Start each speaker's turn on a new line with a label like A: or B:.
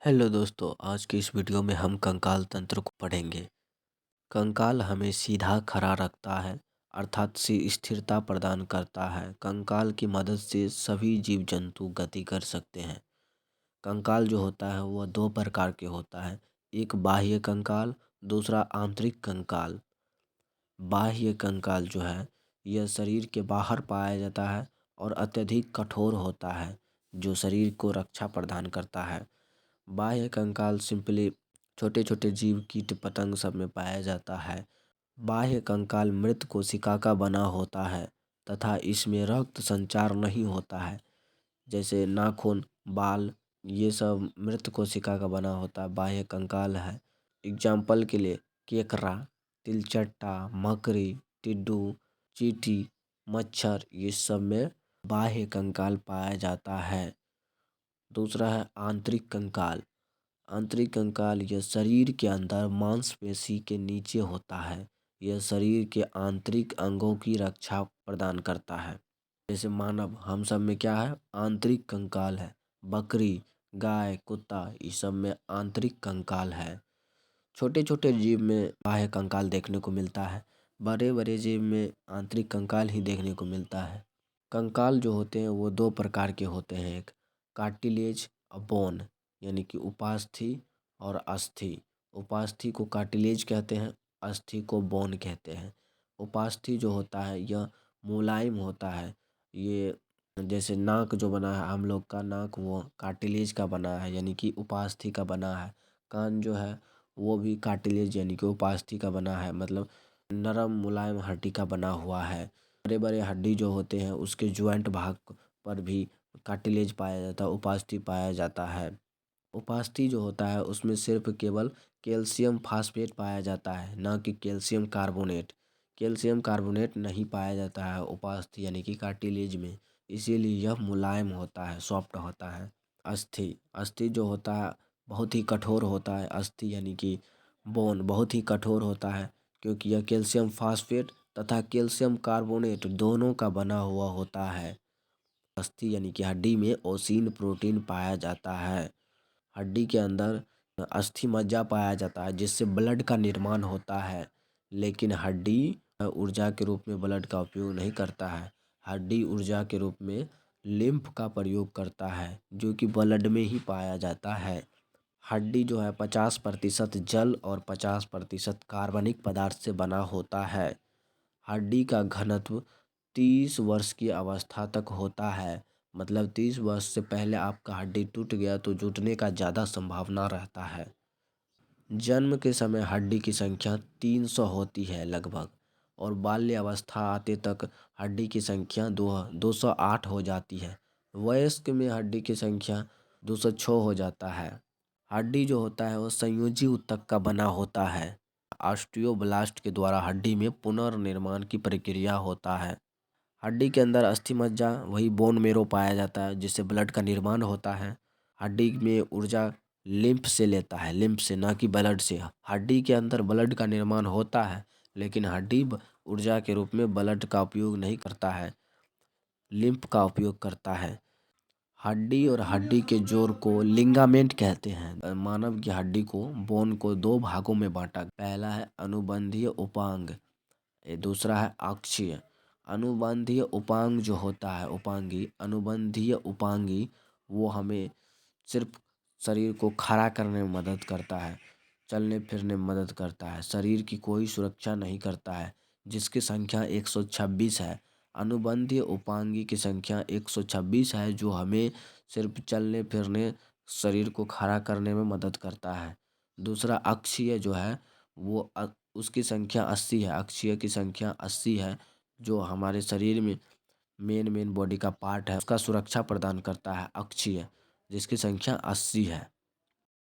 A: Hello दोस्तों, आज की इस वीडियो में हम कंकाल तंत्र को पढ़ेंगे। कंकाल हमें सीधा खड़ा रखता है, अर्थात स्थिरता प्रदान करता है। कंकाल की मदद से सभी जीव जंतु गति कर सकते हैं। कंकाल जो होता है वह दो प्रकार के होता है, एक बाह्य कंकाल, दूसरा आंतरिक कंकाल। बाह्य कंकाल जो है यह शरीर के बाहर पाया जाता है और अत्यधिक कठोर होता है, जो शरीर को रक्षा प्रदान करता है। बाह्य कंकाल सिंपली छोटे छोटे जीव कीट पतंग सब में पाया जाता है। बाह्य कंकाल मृत कोशिका का बना होता है तथा इसमें रक्त संचार नहीं होता है। जैसे नाखून, बाल, ये सब मृत कोशिका का बना होता है, बाह्य कंकाल है। एग्जाम्पल के लिए केकड़ा, तिलचट्टा, मकड़ी, टिड्डू, चींटी, मच्छर, ये सब में बाह्य कंकाल पाया जाता है। दूसरा है आंतरिक कंकाल। आंतरिक कंकाल यह शरीर के अंदर मांसपेशी के नीचे होता है। यह शरीर के आंतरिक अंगों की रक्षा प्रदान करता है। जैसे मानव, हम सब में क्या है, आंतरिक कंकाल है। बकरी, गाय, कुत्ता, इस सब में आंतरिक कंकाल है। छोटे छोटे जीव में बाह्य कंकाल देखने को मिलता है, बड़े बड़े जीव में आंतरिक कंकाल ही देखने को मिलता है। कंकाल जो होते हैं वो दो प्रकार के होते हैं, एक कार्टिलेज और बोन, यानी कि उपास्थि और अस्थि। उपास्थि को कार्टिलेज कहते हैं, अस्थि को बोन कहते हैं। उपास्थि जो होता है यह मुलायम होता है। ये जैसे नाक जो बना है, हम लोग का नाक वो कार्टिलेज का बना है, यानी कि उपास्थि का बना है। कान जो है वो भी कार्टिलेज यानी कि उपास्थि का बना है, मतलब नरम मुलायम हड्डी का बना हुआ है। बड़े बड़े हड्डी जो होते हैं उसके ज्वाइंट भाग पर भी कार्टिलेज पाया जाता है, उपास्थि पाया जाता है। उपास्थि जो होता है उसमें सिर्फ केवल कैल्शियम फास्फेट पाया जाता है, ना कि कैल्शियम कार्बोनेट। कैल्शियम कार्बोनेट नहीं पाया जाता है उपास्थि यानी कि कार्टिलेज में, इसीलिए यह मुलायम होता है, सॉफ्ट होता है। अस्थि, अस्थि जो होता है बहुत ही कठोर होता है। अस्थि यानी कि बोन बहुत ही कठोर होता है, क्योंकि यह कैल्शियम फास्फेट तथा कैल्शियम कार्बोनेट दोनों का बना हुआ होता है। अस्थि यानी कि हड्डी में ओसीन प्रोटीन पाया जाता है। हड्डी के अंदर अस्थि मज्जा पाया जाता है जिससे ब्लड का निर्माण होता है, लेकिन हड्डी ऊर्जा के रूप में ब्लड का उपयोग नहीं करता है। हड्डी ऊर्जा के रूप में लिम्फ का प्रयोग करता है, जो कि ब्लड में ही पाया जाता है। हड्डी जो है 50% जल और 50% कार्बनिक पदार्थ से बना होता है। हड्डी का घनत्व 30 वर्ष की अवस्था तक होता है, मतलब 30 वर्ष से पहले आपका हड्डी टूट गया तो जुटने का ज़्यादा संभावना रहता है। जन्म के समय हड्डी की संख्या 300 होती है लगभग, और बाल्य अवस्था आते तक हड्डी की संख्या 208 हो जाती है। वयस्क में हड्डी की संख्या 206 हो जाता है। हड्डी जो होता है वो संयोजी ऊतक का बना होता है। ऑस्टियोब्लास्ट के द्वारा हड्डी में पुनर्निर्माण की प्रक्रिया होता है। हड्डी के अंदर अस्थि मज्जा वही बोन मेरो पाया जाता है, जिससे ब्लड का निर्माण होता है। हड्डी में ऊर्जा लिम्फ से लेता है, लिम्फ से, ना कि ब्लड से। हड्डी के अंदर ब्लड का निर्माण होता है, लेकिन हड्डी ऊर्जा के रूप में ब्लड का उपयोग नहीं करता है, लिम्फ का उपयोग करता है। हड्डी और हड्डी के जोड़ को लिगामेंट कहते हैं। मानव की हड्डी को, बोन को, दो भागों में बांटा। पहला है अनुबंधीय उपांग, दूसरा है अक्षीय। अनुबंधीय उपांग जो होता है, उपांगी, अनुबंधीय उपांगी, वो हमें सिर्फ शरीर को खड़ा करने में मदद करता है, चलने फिरने में मदद करता है, शरीर की कोई सुरक्षा नहीं करता है, जिसकी संख्या 126 है। अनुबंधीय उपांगी की संख्या 126 है, जो हमें सिर्फ चलने फिरने, शरीर को खड़ा करने में मदद करता है। दूसरा अक्षीय जो है वो उसकी संख्या 80 है। अक्षीय की संख्या 80 है, जो हमारे शरीर में मेन बॉडी का पार्ट है, उसका सुरक्षा प्रदान करता है अक्षीय, जिसकी संख्या 80 है।